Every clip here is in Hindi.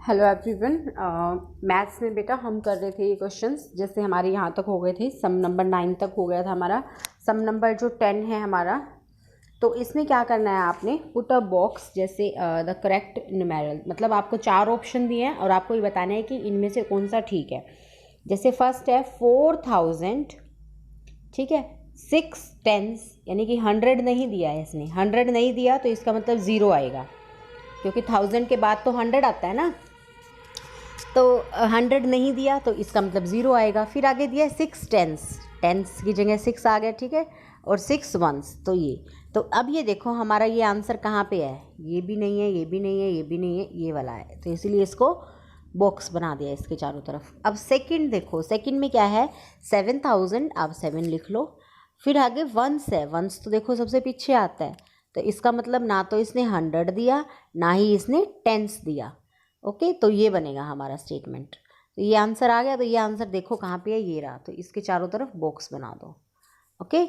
Hello everyone. मैथ्स में बेटा हम कर रहे थे ये क्वेश्चंस, जैसे हमारे यहाँ तक हो गए थे, सम नंबर 9 तक हो गया था हमारा। सम नंबर जो 10 है हमारा, तो इसमें क्या करना है आपने, पुट अ बॉक्स, जैसे द करेक्ट न्यूमेरल, मतलब आपको 4 ऑप्शन दिए हैं और आपको ये बताना है कि इनमें से कौन सा ठीक है। जैसे फर्स्ट है 4000, ठीक है, 6 टेंस, यानी कि 100 नहीं दिया है इसने, 100 नहीं दिया तो इसका मतलब 0 आएगा, क्योंकि 1000 के बाद तो 100 आता है ना। तो 100 नहीं दिया तो इसका मतलब 0 आएगा। फिर आगे दिया है 6 टेंस, टेंस की जगह 6 आ गया, ठीक है, और 6 वंस, तो ये। तो अब ये देखो हमारा ये आंसर कहाँ पे है, ये भी नहीं है, ये भी नहीं है, ये भी नहीं है, ये वाला है, तो इसीलिए इसको बॉक्स बना दिया इसके चारों तरफ। अब सेकंड देखो, सेकंड में क्या है, 7000, आप 7 लिख लो। फिर आगे वंस है, वंस तो देखो सबसे पीछे आता है, तो इसका मतलब ना तो इसने 100 दिया, ना ही इसने टेंस दिया। ओके, तो ये बनेगा हमारा स्टेटमेंट। तो ये आंसर आ गया। तो ये आंसर देखो कहाँ पे है, ये रहा, तो इसके चारों तरफ बॉक्स बना दो। ओके,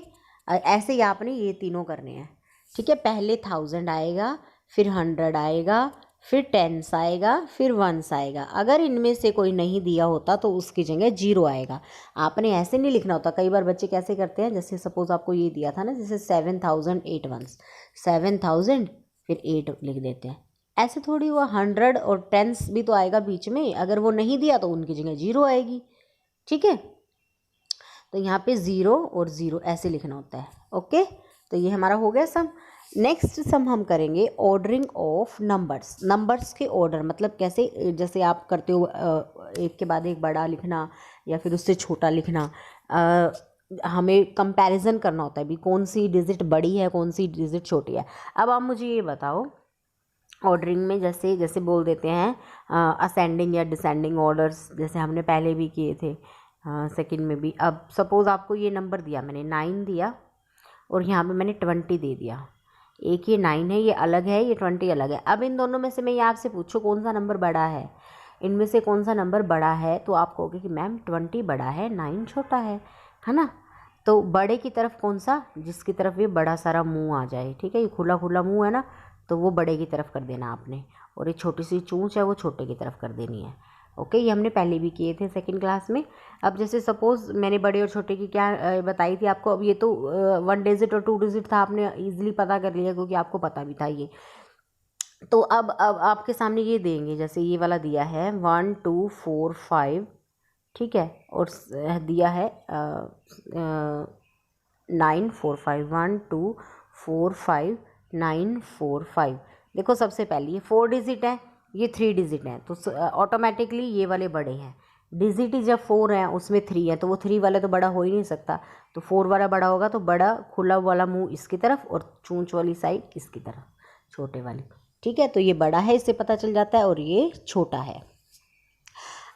ऐसे ही आपने ये तीनों करने हैं, ठीक है। पहले 1000 आएगा, फिर 100 आएगा, फिर टेंस आएगा, फिर वंस आएगा। अगर इनमें से कोई नहीं दिया होता तो उसकी जगह 0 आएगा। आपने ऐसे नहीं लिखना होता। कई बार बच्चे कैसे करते हैं, जैसे सपोज आपको ये दिया था ना, जैसे 7008 वंस, 7000 फिर 8 लिख देते हैं। ऐसे थोड़ी हुआ, 100 और टेंस भी तो आएगा बीच में, अगर वो नहीं दिया तो उनकी जगह 0 आएगी, ठीक है। तो यहाँ पे 0 और 0 ऐसे लिखना होता है। ओके, तो ये हमारा हो गया सम। नेक्स्ट सम हम करेंगे ऑर्डरिंग ऑफ नंबर्स। नंबर्स के ऑर्डर मतलब कैसे, जैसे आप करते हो एक के बाद एक बड़ा लिखना या फिर उससे छोटा लिखना। हमें कंपैरिजन करना होता है भी कौन सी डिजिट बड़ी है, कौन सी डिजिट छोटी है। अब आप मुझे ये बताओ, ऑर्डरिंग में जैसे जैसे बोल देते हैं असेंडिंग या डिसेंडिंग ऑर्डर्स, जैसे हमने पहले भी किए थे सेकंड में भी। अब सपोज़ आपको ये नंबर दिया, मैंने 9 दिया और यहाँ पे मैंने 20 दे दिया। एक ये 9 है, ये अलग है, ये 20 अलग है। अब इन दोनों में से मैं ये आपसे पूछूँ कौन सा नंबर बड़ा है, इनमें से कौन सा नंबर बड़ा है, तो आप कहोगे कि मैम 20 बड़ा है, 9 छोटा है ना। तो बड़े की तरफ कौन सा, जिसकी तरफ ये बड़ा सारा मुंह आ जाए, ठीक है, ये खुला खुला मुंह है ना, तो वो बड़े की तरफ कर देना आपने, और ये छोटी सी चूंच है वो छोटे की तरफ कर देनी है। ओके, ये हमने पहले भी किए थे सेकंड क्लास में। अब जैसे सपोज़ मैंने बड़े और छोटे की क्या बताई थी आपको, अब ये तो 1 डिजिट और 2 डिजिट था, आपने इजीली पता कर लिया क्योंकि आपको पता भी था ये। तो अब आपके सामने ये देंगे, जैसे ये वाला दिया है 1 2 4 5, ठीक है, और दिया है 9 4 5, 1 2 4 5 9 4 5। देखो सबसे पहले ये 4 डिजिट है, ये 3 डिजिट है, तो ऑटोमेटिकली ये वाले बड़े हैं। डिजिट ही जब 4 है उसमें 3 है, तो वो 3 वाला तो बड़ा हो ही नहीं सकता, तो 4 वाला बड़ा होगा, तो बड़ा खुला वाला मुंह इसकी तरफ और चूंच वाली साइड इसकी तरफ, छोटे वाली, ठीक है। तो ये बड़ा है, इससे पता चल जाता है, और ये छोटा है।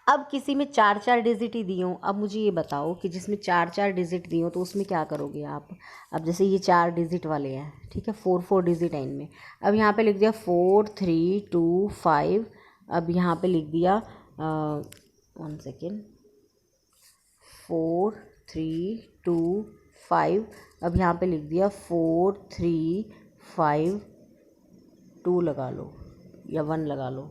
अब किसी में 4 डिजिट ही दी हो, अब मुझे ये बताओ कि जिसमें 4 डिजिट दी हो तो उसमें क्या करोगे आप। अब जैसे ये 4 डिजिट वाले हैं, ठीक है, 4 डिजिट है इनमें। अब यहाँ पे लिख दिया 4 3 2 5, अब यहाँ पे लिख दिया 1 सेकेंड, 4 3 2 5, अब यहाँ पे लिख दिया 4 3 5 2 लगा लो या 1 लगा लो,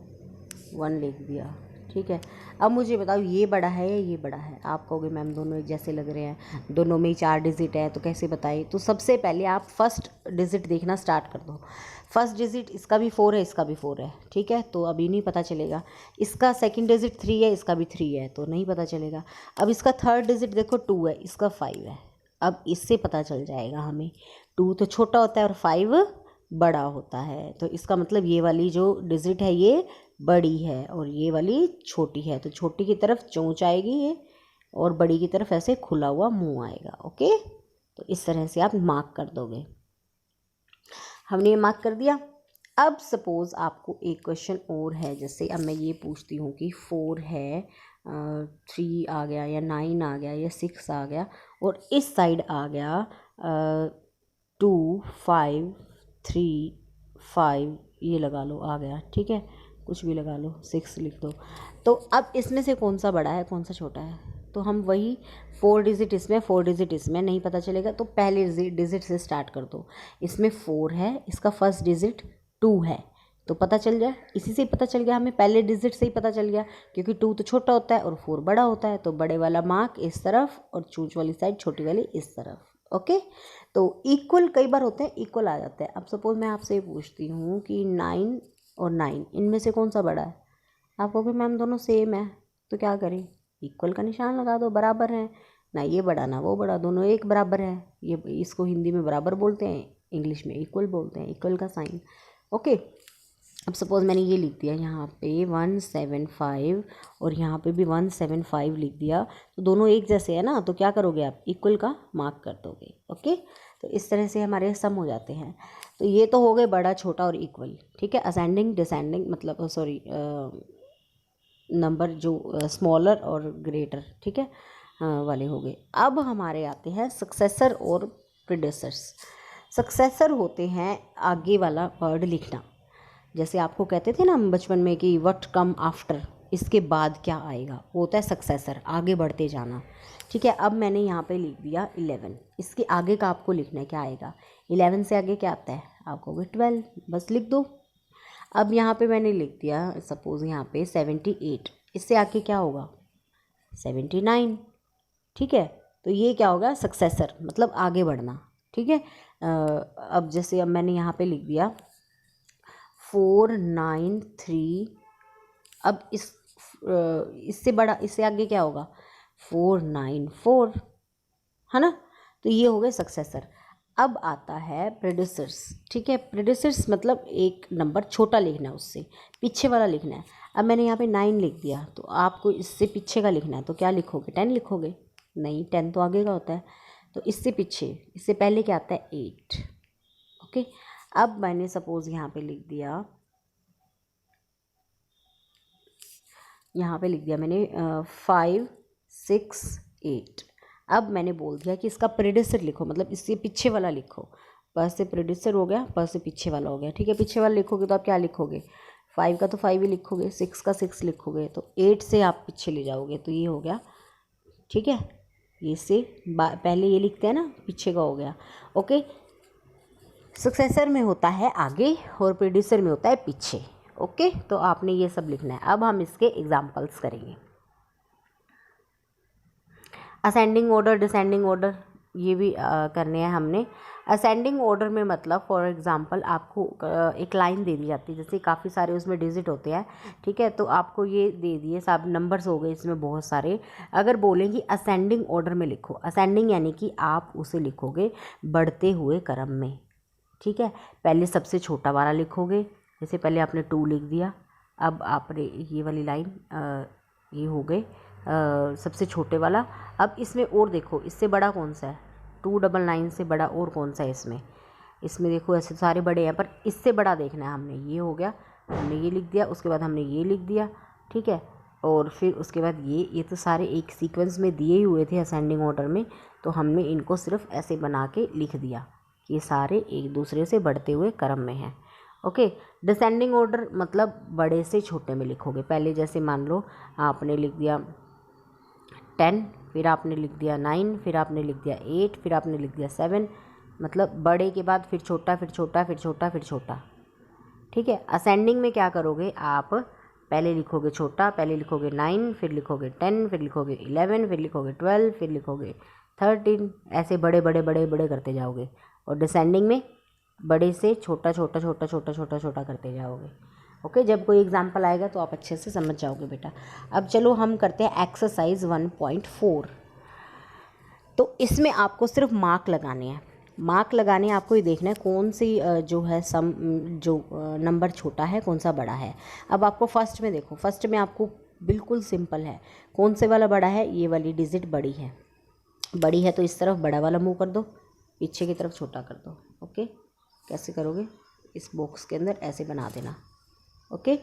1 लिख दिया, ठीक है। अब मुझे बताओ ये बड़ा है या ये बड़ा है। आप कहोगे मैम दोनों एक जैसे लग रहे हैं, दोनों में ही 4 डिजिट है, तो कैसे बताइए। तो सबसे पहले आप फर्स्ट डिजिट देखना स्टार्ट कर दो। फर्स्ट डिजिट इसका भी 4 है, इसका भी 4 है, ठीक है, तो अभी नहीं पता चलेगा। इसका सेकंड डिजिट 3 है, इसका भी 3 है, तो नहीं पता चलेगा। अब इसका थर्ड डिजिट देखो 2 है, इसका 5 है, अब इससे पता चल जाएगा हमें। 2 तो छोटा होता है और 5 बड़ा होता है, तो इसका मतलब ये वाली जो डिजिट है ये बड़ी है और ये वाली छोटी है, तो छोटी की तरफ चोंच आएगी ये, और बड़ी की तरफ ऐसे खुला हुआ मुंह आएगा। ओके, तो इस तरह से आप मार्क कर दोगे। हमने ये मार्क कर दिया। अब सपोज़ आपको एक क्वेश्चन और है, जैसे अब मैं ये पूछती हूँ कि 4 है, 3 आ गया या 9 आ गया या 6 आ गया, और इस साइड आ गया 2 5 3 5, ये लगा लो आ गया, ठीक है, कुछ भी लगा लो, 6 लिख दो। तो अब इसमें से कौन सा बड़ा है कौन सा छोटा है, तो हम वही 4 डिजिट इसमें 4 डिजिट इसमें नहीं पता चलेगा, तो पहले डिजिट से स्टार्ट कर दो। इसमें 4 है, इसका फर्स्ट डिजिट 2 है, तो पता चल जाए, इसी से ही पता चल गया हमें, पहले डिजिट से ही पता चल गया, क्योंकि 2 तो छोटा होता है और 4 बड़ा होता है। तो बड़े वाला मार्क इस तरफ और चूज वाली साइड छोटी वाली इस तरफ। ओके, तो इक्वल कई बार होते हैं, इक्वल आ जाते हैं। अब सपोज मैं आपसे पूछती हूँ कि 9 और 9 इनमें से कौन सा बड़ा है? आप कहोगे मैम दोनों सेम है, तो क्या करें? इक्वल का निशान लगा दो, बराबर है ना, ये बड़ा ना वो बड़ा, दोनों एक बराबर है। ये इसको हिंदी में बराबर बोलते हैं, इंग्लिश में इक्वल बोलते हैं, इक्वल का साइन। ओके, अब सपोज़ मैंने ये लिख दिया यहाँ पे 175 और यहाँ पे भी 175 लिख दिया, तो दोनों एक जैसे है ना, तो क्या करोगे आप? इक्वल का मार्क कर दोगे। ओके, तो इस तरह से हमारे सम हो जाते हैं। तो ये तो हो गए बड़ा, छोटा और इक्वल। ठीक है, असेंडिंग डिसेंडिंग मतलब सॉरी नंबर जो स्मॉलर और ग्रेटर, ठीक है, वाले हो गए। अब हमारे आते हैं सक्सेसर और प्रीडेसेसर्स। सक्सेसर होते हैं आगे वाला वर्ड लिखना। जैसे आपको कहते थे ना हम बचपन में कि व्हाट कम आफ्टर, इसके बाद क्या आएगा, वो होता है सक्सेसर, आगे बढ़ते जाना। ठीक है, अब मैंने यहाँ पे लिख दिया 11, इसके आगे का आपको लिखना है क्या आएगा। 11 से आगे क्या आता है? आप कहोगे 12, बस लिख दो। अब यहाँ पे मैंने लिख दिया सपोज़ यहाँ पे 78, इससे आगे क्या होगा? 79। ठीक है, तो ये क्या होगा? सक्सेसर, मतलब आगे बढ़ना। ठीक है, अब जैसे अब मैंने यहाँ पे लिख दिया 493, अब इससे बड़ा, इससे आगे क्या होगा? 494, है ना, तो ये हो गए सक्सेसर। अब आता है प्रेडिसर्स। ठीक है, प्रेडिसर्स मतलब एक नंबर छोटा लिखना है, उससे पीछे वाला लिखना है। अब मैंने यहाँ पे 9 लिख दिया, तो आपको इससे पीछे का लिखना है, तो क्या लिखोगे? 10 लिखोगे? नहीं, 10 तो आगे का होता है, तो इससे पीछे, इससे पहले क्या आता है? 8। ओके, अब मैंने सपोज़ यहाँ पे लिख दिया, यहाँ पे लिख दिया मैंने 5 6 8। अब मैंने बोल दिया कि इसका प्रेडिसर लिखो, मतलब इससे पीछे वाला लिखो। पर से प्रेडिसर हो गया, पर से पीछे वाला हो गया। ठीक है, पीछे वाला लिखोगे तो आप क्या लिखोगे? 5 का तो 5 ही लिखोगे, 6 का 6 लिखोगे, तो 8 से आप पीछे ले जाओगे, तो ये हो गया। ठीक है, ये से पहले ये लिखते हैं ना, पीछे का हो गया। ओके, सक्सेसर में होता है आगे और प्रेडिसर में होता है पीछे। ओके, तो आपने ये सब लिखना है। अब हम इसके एग्जाम्पल्स करेंगे। असेंडिंग ऑर्डर, डिसेंडिंग ऑर्डर, ये भी करने हैं हमने। असेंडिंग ऑर्डर में मतलब फॉर एग्जांपल आपको एक लाइन दे दी जाती है, जैसे काफ़ी सारे उसमें डिजिट होते हैं। ठीक है, तो आपको ये दे दिए सब नंबर्स हो गए इसमें बहुत सारे। अगर बोलेंगी असेंडिंग ऑर्डर में लिखो, असेंडिंग यानी कि आप उसे लिखोगे बढ़ते हुए क्रम में। ठीक है, पहले सबसे छोटा वाला लिखोगे, जैसे पहले आपने 2 लिख दिया, अब आपने ये वाली लाइन ये हो गए सबसे छोटे वाला। अब इसमें और देखो, इससे बड़ा कौन सा है? 299 से बड़ा और कौन सा है इसमें? इसमें देखो ऐसे सारे बड़े हैं, पर इससे बड़ा देखना है हमने। ये हो गया, हमने ये लिख दिया, उसके बाद हमने ये लिख दिया। ठीक है, और फिर उसके बाद ये तो सारे एक सीक्वेंस में दिए ही हुए थे असेंडिंग ऑर्डर में, तो हमने इनको सिर्फ ऐसे बना के लिख दिया कि ये सारे एक दूसरे से बढ़ते हुए क्रम में हैं। ओके, डिसेंडिंग ऑर्डर मतलब बड़े से छोटे में लिखोगे। पहले जैसे मान लो आपने लिख दिया 10, फिर आपने लिख दिया 9, फिर आपने लिख दिया 8, फिर आपने लिख दिया 7, मतलब बड़े के बाद फिर छोटा, फिर छोटा, फिर छोटा, फिर छोटा। ठीक है, असेंडिंग में क्या करोगे आप? पहले लिखोगे छोटा, पहले लिखोगे 9, फिर लिखोगे 10, फिर लिखोगे 11, फिर लिखोगे 12, फिर लिखोगे 13, ऐसे बड़े बड़े बड़े बड़े करते जाओगे। और डिसेंडिंग में बड़े से छोटा छोटा छोटा छोटा छोटा छोटा करते जाओगे। ओके, जब कोई एग्जाम्पल आएगा तो आप अच्छे से समझ जाओगे बेटा। अब चलो हम करते हैं एक्सरसाइज 1.4। तो इसमें आपको सिर्फ मार्क लगाने हैं। मार्क लगाने आपको ये देखना है कौन सी जो है सम जो नंबर छोटा है, कौन सा बड़ा है। अब आपको फर्स्ट में देखो, फर्स्ट में आपको बिल्कुल सिंपल है। कौन से वाला बड़ा है? ये वाली डिजिट बड़ी है। बड़ी है तो इस तरफ बड़ा वाला मुँह कर दो, पीछे की तरफ छोटा कर दो। ओके, कैसे करोगे? इस बॉक्स के अंदर ऐसे बना देना। ओके,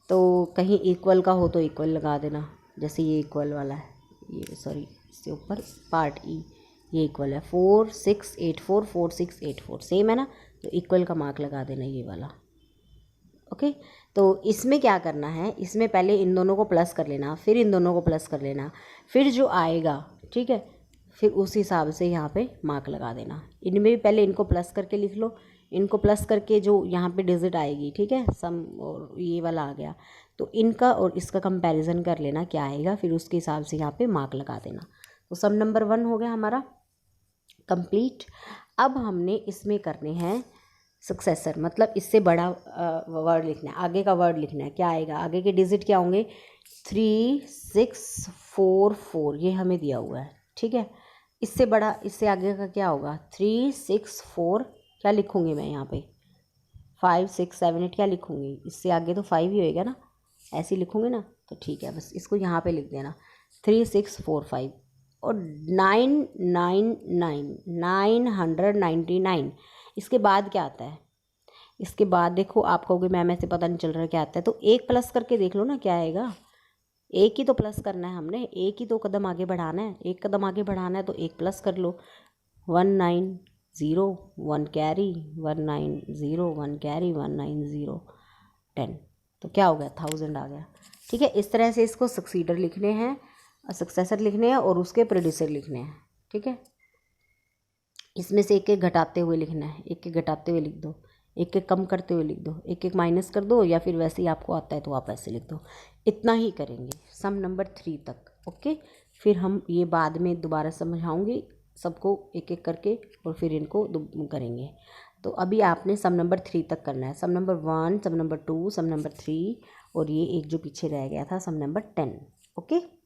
तो कहीं इक्वल का हो तो इक्वल लगा देना, जैसे ये इक्वल वाला है, ये सॉरी इससे ऊपर पार्ट ई, ये इक्वल है 4 6 8 4 4 6 8 4, सेम है ना, तो इक्वल का मार्क लगा देना ये वाला। ओके, तो इसमें क्या करना है? इसमें पहले इन दोनों को प्लस कर लेना, फिर इन दोनों को प्लस कर लेना, फिर जो आएगा, ठीक है, फिर उस हिसाब से यहाँ पे मार्क लगा देना। इनमें भी पहले इनको प्लस करके लिख लो, इनको प्लस करके जो यहाँ पे डिजिट आएगी, ठीक है, सम और ये वाला आ गया, तो इनका और इसका कंपैरिजन कर लेना क्या आएगा, फिर उसके हिसाब से यहाँ पे मार्क लगा देना। तो सम नंबर 1 हो गया हमारा कंप्लीट। अब हमने इसमें करने हैं सक्सेसर, मतलब इससे बड़ा वर्ड लिखना है, आगे का वर्ड लिखना है। क्या आएगा, आगे के डिजिट क्या होंगे, 3 6 4 4, ये हमें दिया हुआ है, ठीक है। इससे बड़ा, इससे आगे का क्या होगा, 3 6 4, क्या लिखूँगी मैं यहाँ पे, 5 6 7 8, क्या लिखूँगी, इससे आगे तो 5 ही होएगा ना, ऐसे लिखूँगी ना, तो ठीक है, बस इसको यहाँ पे लिख देना 3 6 4 5 और 999। इसके बाद क्या आता है, इसके बाद देखो, आप कहोगे मैम ऐसे पता नहीं चल रहा क्या आता है, तो एक प्लस करके देख लो ना क्या आएगा। एक ही तो प्लस करना है हमने, एक ही तो कदम आगे बढ़ाना है, एक कदम आगे बढ़ाना है तो एक प्लस कर लो। 190 1 कैरी 190 1 कैरी 190 10, तो क्या हो गया, 1000 आ गया, ठीक है। इस तरह से इसको सक्सीडर लिखने हैं, सक्सेसर लिखने हैं और उसके प्रोड्यूसर लिखने हैं, ठीक है। इसमें से एक एक घटाते हुए लिखना है, एक एक घटाते हुए लिख दो, एक एक कम करते हुए लिख दो, एक एक माइनस कर दो, या फिर वैसे ही आपको आता है तो आप ऐसे लिख दो। इतना ही करेंगे सम नंबर 3 तक, ओके। फिर हम ये बाद में दोबारा समझाऊंगी सबको एक एक करके और फिर इनको करेंगे। तो अभी आपने सम नंबर 3 तक करना है, सम नंबर 1, सम नंबर 2, सम नंबर 3 और ये एक जो पीछे रह गया था सम नंबर 10, ओके।